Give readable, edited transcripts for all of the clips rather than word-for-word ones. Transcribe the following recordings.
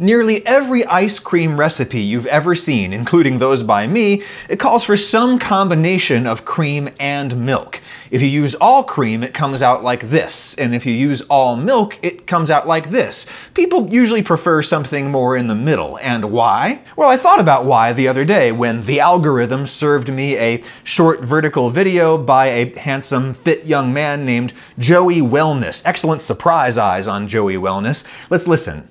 Nearly every ice cream recipe you've ever seen, including those by me, it calls for some combination of cream and milk. If you use all cream, it comes out like this, and if you use all milk, it comes out like this. People usually prefer something more in the middle, and why? Well, I thought about why the other day when the algorithm served me a short vertical video by a handsome, fit young man named Joey Wellness. Excellent surprise eyes on Joey Wellness. Let's listen.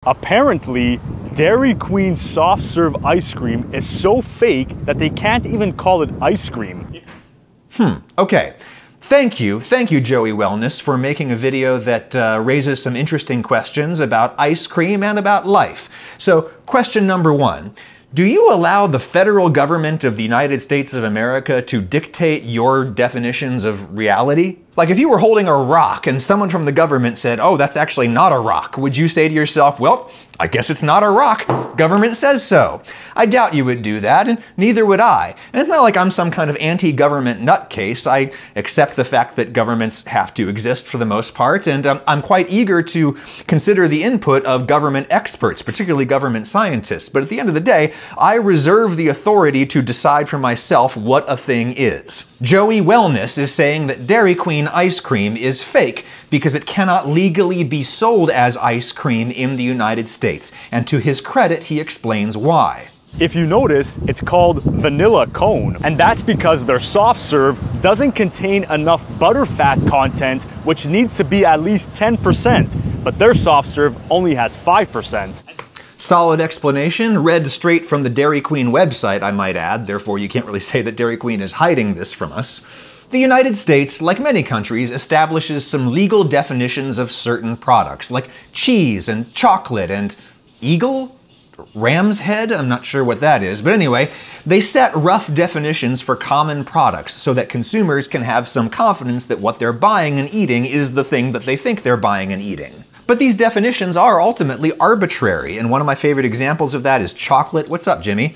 Apparently, Dairy Queen soft serve ice cream is so fake that they can't even call it ice cream. Okay. Thank you, Joey Wellness, for making a video that raises some interesting questions about ice cream and about life. So, question number one. Do you allow the federal government of the United States of America to dictate your definitions of reality? Like if you were holding a rock and someone from the government said, "Oh, that's actually not a rock," would you say to yourself, "Well, I guess it's not a rock. Government says so"? I doubt you would do that, and neither would I. And it's not like I'm some kind of anti-government nutcase. I accept the fact that governments have to exist for the most part, and I'm quite eager to consider the input of government experts, particularly government scientists. But at the end of the day, I reserve the authority to decide for myself what a thing is. Joey Wellness is saying that Dairy Queen ice cream is fake because it cannot legally be sold as ice cream in the United States. And to his credit, he explains why. If you notice, it's called vanilla cone, and that's because their soft serve doesn't contain enough butterfat content, which needs to be at least 10%, but their soft serve only has 5%. Solid explanation, read straight from the Dairy Queen website, I might add, therefore you can't really say that Dairy Queen is hiding this from us. The United States, like many countries, establishes some legal definitions of certain products, like cheese and chocolate and eagle? Ram's head? I'm not sure what that is, but anyway, they set rough definitions for common products so that consumers can have some confidence that what they're buying and eating is the thing that they think they're buying and eating. But these definitions are ultimately arbitrary, and one of my favorite examples of that is chocolate. What's up, Jimmy?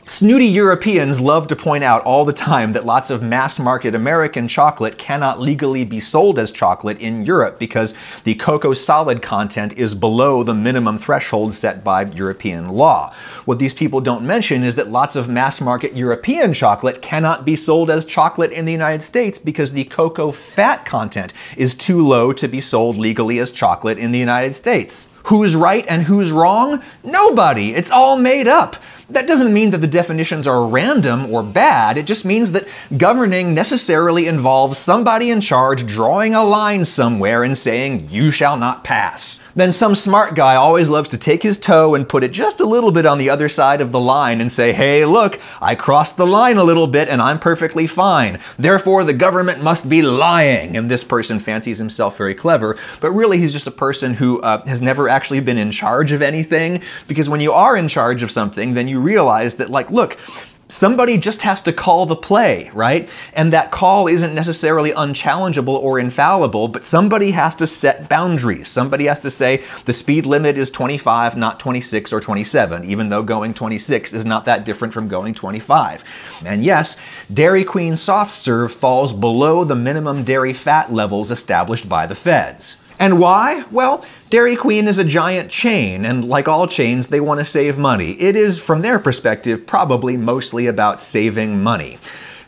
Snooty Europeans love to point out all the time that lots of mass-market American chocolate cannot legally be sold as chocolate in Europe because the cocoa solid content is below the minimum threshold set by European law. What these people don't mention is that lots of mass-market European chocolate cannot be sold as chocolate in the United States because the cocoa fat content is too low to be sold legally as chocolate in the United States. Who's right and who's wrong? Nobody. It's all made up. That doesn't mean that the definitions are random or bad. It just means that governing necessarily involves somebody in charge drawing a line somewhere and saying, "You shall not pass." Then some smart guy always loves to take his toe and put it just a little bit on the other side of the line and say, "Hey, look, I crossed the line a little bit and I'm perfectly fine. Therefore, the government must be lying." And this person fancies himself very clever, but really he's just a person who has never actually been in charge of anything. Because when you are in charge of something, then you realize that, like, look, somebody just has to call the play, right? And that call isn't necessarily unchallengeable or infallible, but somebody has to set boundaries. Somebody has to say the speed limit is 25, not 26 or 27, even though going 26 is not that different from going 25. And yes, Dairy Queen soft serve falls below the minimum dairy fat levels established by the feds. And why? Well, Dairy Queen is a giant chain, and like all chains, they want to save money. It is, from their perspective, probably mostly about saving money.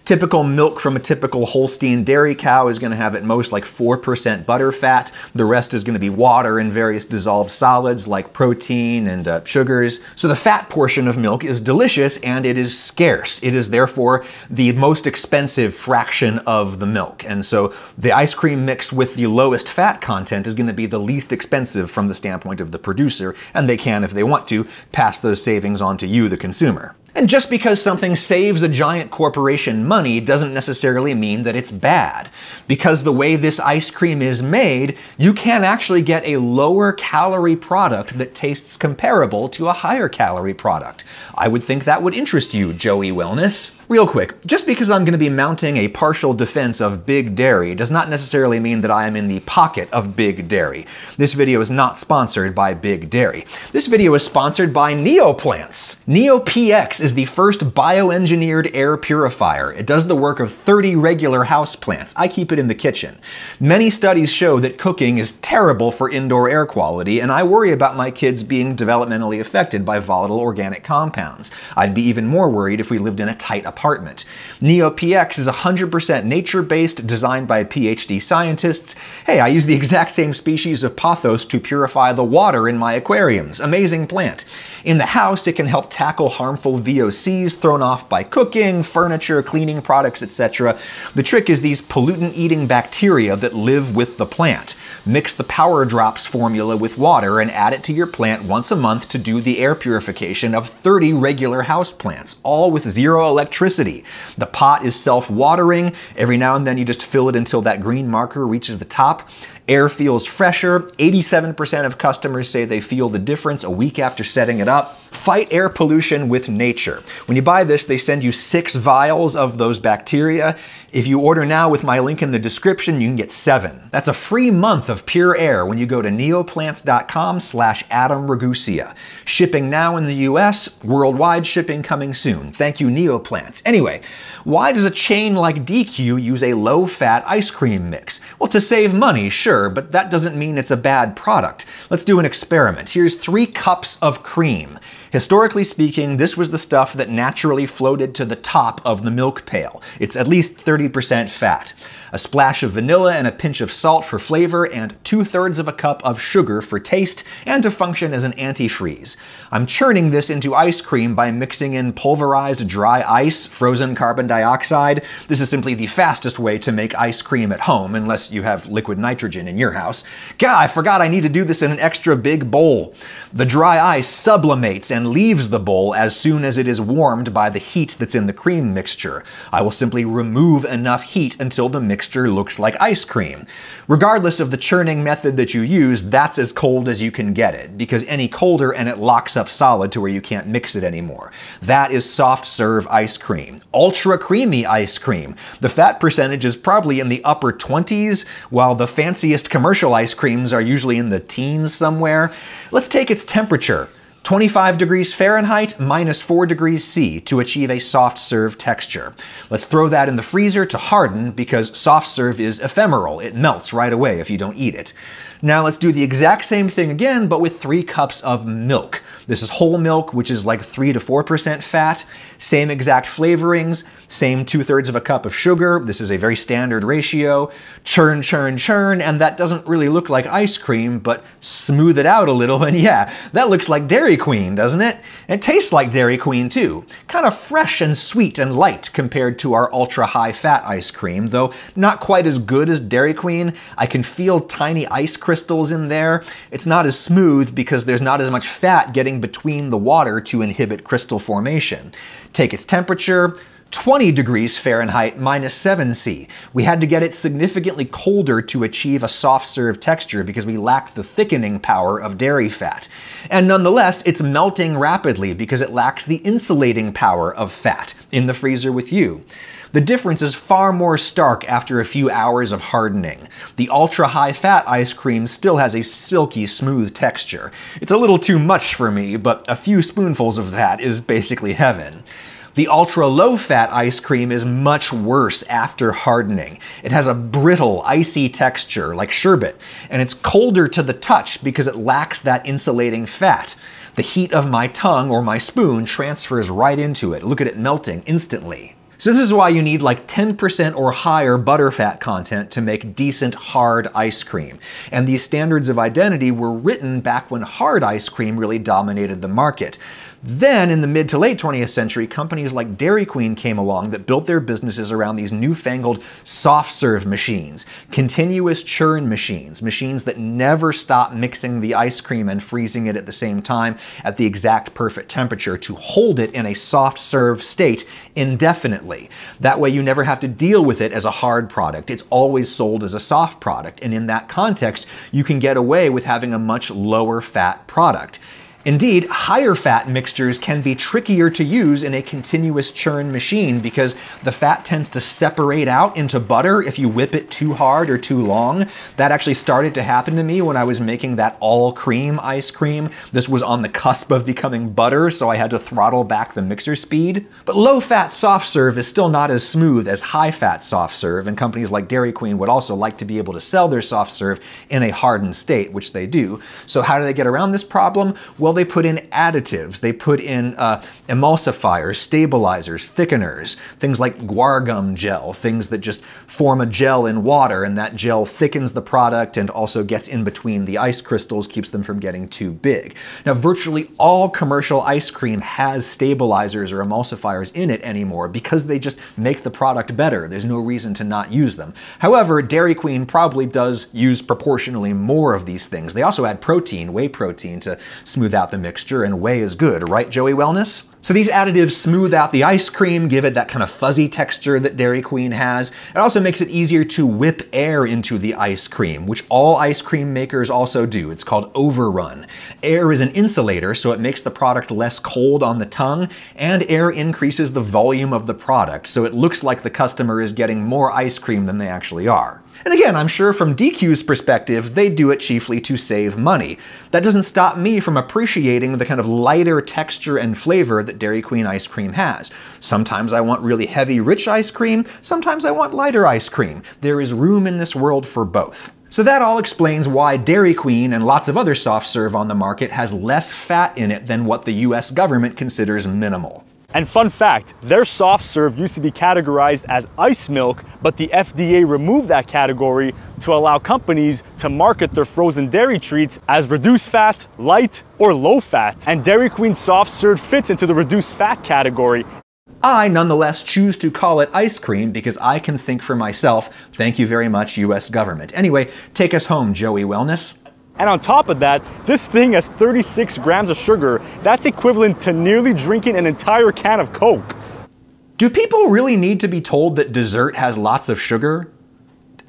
Typical milk from a typical Holstein dairy cow is going to have at most like 4% butter fat. The rest is going to be water and various dissolved solids like protein and sugars. So the fat portion of milk is delicious and it is scarce. It is therefore the most expensive fraction of the milk. And so the ice cream mix with the lowest fat content is going to be the least expensive from the standpoint of the producer, and they can, if they want to, pass those savings on to you, the consumer. And just because something saves a giant corporation money doesn't necessarily mean that it's bad. Because the way this ice cream is made, you can actually get a lower calorie product that tastes comparable to a higher calorie product. I would think that would interest you, Joey Wellness. Real quick, just because I'm going to be mounting a partial defense of Big Dairy does not necessarily mean that I am in the pocket of Big Dairy. This video is not sponsored by Big Dairy. This video is sponsored by Neoplants. NeoPX is the first bioengineered air purifier. It does the work of 30 regular houseplants. I keep it in the kitchen. Many studies show that cooking is terrible for indoor air quality, and I worry about my kids being developmentally affected by volatile organic compounds. I'd be even more worried if we lived in a tight apartment. NeoPX is 100% nature-based, designed by PhD scientists. Hey, I use the exact same species of pothos to purify the water in my aquariums. Amazing plant. In the house, it can help tackle harmful VOCs thrown off by cooking, furniture, cleaning products, etc. The trick is these pollutant-eating bacteria that live with the plant. Mix the Power Drops formula with water and add it to your plant once a month to do the air purification of 30 regular houseplants, all with zero electricity. The pot is self-watering. Every now and then you just fill it until that green marker reaches the top. Air feels fresher. 87% of customers say they feel the difference a week after setting it up. Fight air pollution with nature. When you buy this, they send you 6 vials of those bacteria. If you order now with my link in the description, you can get 7. That's a free month of pure air when you go to neoplants.com/Adam Ragusea. Shipping now in the US, worldwide shipping coming soon. Thank you, Neoplants. Anyway, why does a chain like DQ use a low-fat ice cream mix? Well, to save money, sure, but that doesn't mean it's a bad product. Let's do an experiment. Here's 3 cups of cream. Historically speaking, this was the stuff that naturally floated to the top of the milk pail. It's at least 30% fat. A splash of vanilla and a pinch of salt for flavor, and 2/3 of a cup of sugar for taste and to function as an antifreeze. I'm churning this into ice cream by mixing in pulverized dry ice, frozen carbon dioxide. This is simply the fastest way to make ice cream at home, unless you have liquid nitrogen in your house. God, I forgot I need to do this in an extra big bowl. The dry ice sublimates and leaves the bowl as soon as it is warmed by the heat that's in the cream mixture. I will simply remove enough heat until the mixture looks like ice cream. Regardless of the churning method that you use, that's as cold as you can get it, because any colder and it locks up solid to where you can't mix it anymore. That is soft serve ice cream. Ultra creamy ice cream. The fat percentage is probably in the upper 20s, while the fanciest commercial ice creams are usually in the teens somewhere. Let's take its temperature. 25 degrees Fahrenheit, -4 degrees C to achieve a soft serve texture. Let's throw that in the freezer to harden, because soft serve is ephemeral. It melts right away if you don't eat it. Now let's do the exact same thing again, but with 3 cups of milk. This is whole milk, which is like 3 to 4% fat. Same exact flavorings, same 2/3 of a cup of sugar. This is a very standard ratio. Churn, churn, churn, and that doesn't really look like ice cream, but smooth it out a little, and yeah, that looks like Dairy Queen, doesn't it? It tastes like Dairy Queen too. Kind of fresh and sweet and light compared to our ultra-high fat ice cream, though not quite as good as Dairy Queen. I can feel tiny ice crystals in there. It's not as smooth because there's not as much fat getting between the water to inhibit crystal formation. Take its temperature, 20 degrees Fahrenheit, -7 C. We had to get it significantly colder to achieve a soft serve texture because we lacked the thickening power of dairy fat. And nonetheless, it's melting rapidly because it lacks the insulating power of fat in the freezer with you. The difference is far more stark after a few hours of hardening. The ultra-high fat ice cream still has a silky smooth texture. It's a little too much for me, but a few spoonfuls of that is basically heaven. The ultra-low fat ice cream is much worse after hardening. It has a brittle, icy texture like sherbet, and it's colder to the touch because it lacks that insulating fat. The heat of my tongue or my spoon transfers right into it. Look at it melting instantly. So this is why you need like 10% or higher butterfat content to make decent hard ice cream. And these standards of identity were written back when hard ice cream really dominated the market. Then, in the mid to late 20th century, companies like Dairy Queen came along that built their businesses around these newfangled soft-serve machines, continuous churn machines, machines that never stop mixing the ice cream and freezing it at the same time at the exact perfect temperature to hold it in a soft-serve state indefinitely. That way you never have to deal with it as a hard product. It's always sold as a soft product, and in that context, you can get away with having a much lower fat product. Indeed, higher fat mixtures can be trickier to use in a continuous churn machine because the fat tends to separate out into butter if you whip it too hard or too long. That actually started to happen to me when I was making that all cream ice cream. This was on the cusp of becoming butter, so I had to throttle back the mixer speed. But low-fat soft serve is still not as smooth as high-fat soft serve, and companies like Dairy Queen would also like to be able to sell their soft serve in a hardened state, which they do. So how do they get around this problem? Well, they put in additives. They put in emulsifiers, stabilizers, thickeners, things like guar gum gel, things that just form a gel in water, and that gel thickens the product and also gets in between the ice crystals, keeps them from getting too big. Now, virtually all commercial ice cream has stabilizers or emulsifiers in it anymore because they just make the product better. There's no reason to not use them. However, Dairy Queen probably does use proportionally more of these things. They also add protein, whey protein, to smooth out the mixture, and whey is good, right, Joey Wellness? So these additives smooth out the ice cream, give it that kind of fuzzy texture that Dairy Queen has. It also makes it easier to whip air into the ice cream, which all ice cream makers also do. It's called overrun. Air is an insulator, so it makes the product less cold on the tongue, and air increases the volume of the product, so it looks like the customer is getting more ice cream than they actually are. And again, I'm sure from DQ's perspective, they do it chiefly to save money. That doesn't stop me from appreciating the kind of lighter texture and flavor that Dairy Queen ice cream has. Sometimes I want really heavy, rich ice cream. Sometimes I want lighter ice cream. There is room in this world for both. So that all explains why Dairy Queen and lots of other soft serve on the market has less fat in it than what the US government considers minimal. And fun fact, their soft serve used to be categorized as ice milk, but the FDA removed that category to allow companies to market their frozen dairy treats as reduced fat, light, or low fat. And Dairy Queen soft serve fits into the reduced fat category. I nonetheless choose to call it ice cream because I can think for myself. Thank you very much, US government. Anyway, take us home, Joey Wellness. And on top of that, this thing has 36 grams of sugar. That's equivalent to nearly drinking an entire can of Coke. Do people really need to be told that dessert has lots of sugar?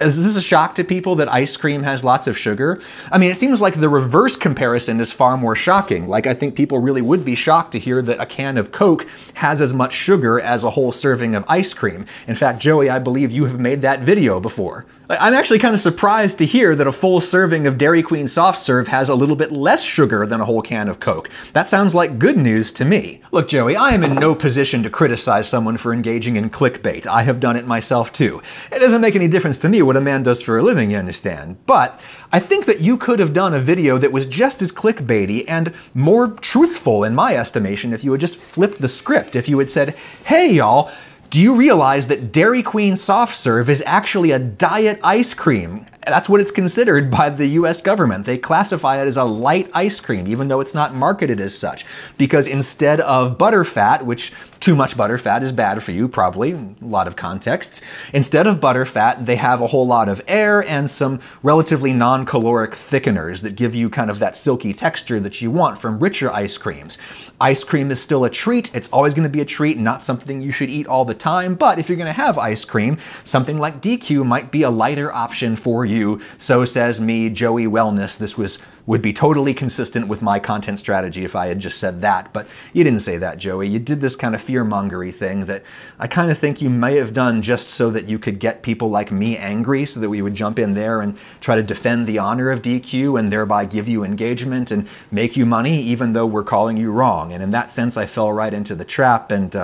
Is this a shock to people that ice cream has lots of sugar? I mean, it seems like the reverse comparison is far more shocking. Like, I think people really would be shocked to hear that a can of Coke has as much sugar as a whole serving of ice cream. In fact, Joey, I believe you have made that video before. I'm actually kind of surprised to hear that a full serving of Dairy Queen soft serve has a little bit less sugar than a whole can of Coke. That sounds like good news to me. Look, Joey, I am in no position to criticize someone for engaging in clickbait. I have done it myself too. It doesn't make any difference to me what a man does for a living, you understand. But I think that you could have done a video that was just as clickbaity and more truthful in my estimation if you had just flipped the script. If you had said, hey y'all, do you realize that Dairy Queen soft serve is actually a diet ice cream? That's what it's considered by the US government. They classify it as a light ice cream, even though it's not marketed as such. Because instead of butterfat, which too much butterfat is bad for you, probably, in a lot of contexts. Instead of butterfat, they have a whole lot of air and some relatively non-caloric thickeners that give you kind of that silky texture that you want from richer ice creams. Ice cream is still a treat. It's always going to be a treat, not something you should eat all the time. But if you're going to have ice cream, something like DQ might be a lighter option for you. So says me, Joey Wellness. This would be totally consistent with my content strategy if I had just said that. But you didn't say that, Joey. You did this kind of fear-mongery thing that I kind of think you may have done just so that you could get people like me angry, so that we would jump in there and try to defend the honor of DQ and thereby give you engagement and make you money, even though we're calling you wrong. And in that sense, I fell right into the trap. And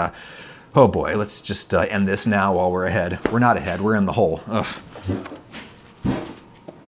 oh boy, let's just end this now while we're ahead. We're not ahead. We're in the hole. Ugh.